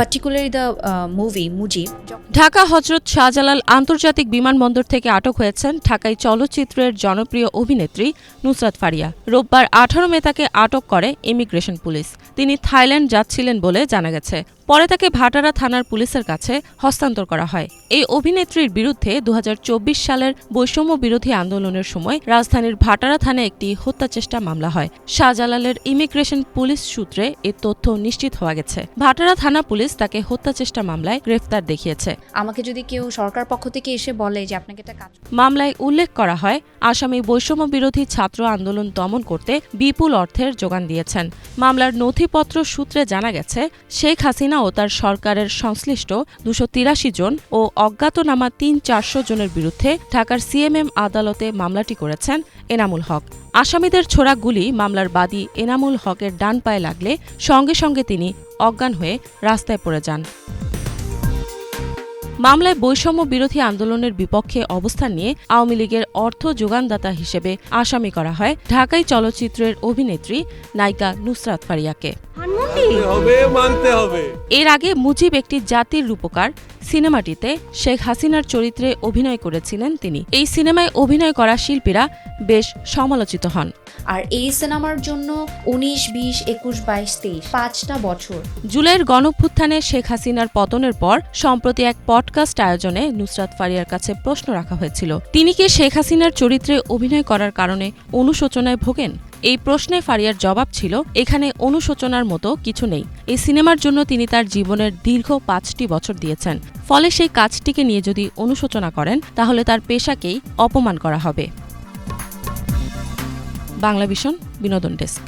particularly the movie Mujib. Dhaka হজরত শাহজালাল আন্তর্জাতিক বিমানবন্দর থেকে আটক হয়েছেন ঢাকাই চলচ্চিত্রের জনপ্রিয় অভিনেত্রী নুসরাত ফারিয়া। রোববার 18 মে তাকে আটক করে ইমিগ্রেশন পুলিশ। তিনি থাইল্যান্ড যাচ্ছিলেন বলে জানা গেছে। পরে তাকে ভাটারা থানার পুলিশের কাছে হস্তান্তর করা হয়। এই অভিনেত্রীর বিরুদ্ধে 2024 সালের বৈষম্য বিরোধী আন্দোলনের সময় রাজধানীর ভাটারা থানায় একটি হত্যাচেষ্টা মামলা হয়। শাহজালালের ইমিগ্রেশন পুলিশ সূত্রে এ তথ্য নিশ্চিত হওয়া গেছে। ভাটারা থানা পুলিশ তাকে হত্যাচেষ্টা মামলায় গ্রেফতার দেখিয়েছে। আমাকে যদি কেউ সরকার পক্ষ থেকে এসে বলে যে আপনাকে একটা কাজ, মামলায় উল্লেখ করা হয় আসামি বৈষম্য বিরোধী ছাত্র আন্দোলন দমন করতে বিপুল অর্থের যোগান দিয়েছেন। মামলার নথিপত্র সূত্রে জানা গেছে শেখ হাসিনা ও তার সরকারের সংশ্লিষ্ট 283 জন ও অজ্ঞাতনামা 300-400 জনের বিরুদ্ধে ঢাকার সিএমএম আদালতে মামলাটি করেছেন এনামুল হক। আসামিদের ছোড়া গুলি মামলার বাদী এনামুল হকের ডান পায়ে লাগলে সঙ্গে সঙ্গে তিনি অজ্ঞান হয়ে রাস্তায় পড়ে যান। মামলায় বৈষম্য বিরোধী আন্দোলনের বিপক্ষে অবস্থান নিয়ে আওয়ামী লীগের অর্থ যোগানদাতা হিসেবে আসামি করা হয় ঢাকাই চলচ্চিত্রের অভিনেত্রী নায়িকা নুসরাত ফারিয়াকে। এর আগে মুজিব একটি জাতির রূপকার সিনেমাটিতে শেখ হাসিনার চরিত্রে অভিনয় করেছিলেন তিনি। এই সিনেমায় অভিনয় করা শিল্পীরা বেশ সমালোচিত হন। আর এই সিনেমার জন্য 19, 20, 21, 22, 23 5টা বছর। জুলাইয়ের গণঅভ্যুত্থানে শেখ হাসিনার পতনের পর সম্প্রতি এক পডকাস্ট আয়োজনে নুসরাত ফারিয়ার কাছে প্রশ্ন রাখা হয়েছিল, তিনি কি শেখ হাসিনার চরিত্রে অভিনয় করার কারণে অনুশোচনায় ভোগেন? এই প্রশ্নে ফারিয়ার জবাব ছিল, এখানে অনুশোচনার মতো কিছু নেই। এই সিনেমার জন্য তিনি তার জীবনের দীর্ঘ 5টি বছর দিয়েছেন। ফলে সেই কাজটিকে নিয়ে যদি অনুশোচনা করেন তাহলে তার পেশাকেই অপমান করা হবে। বাংলাভিশন বিনোদন ডেস্ক।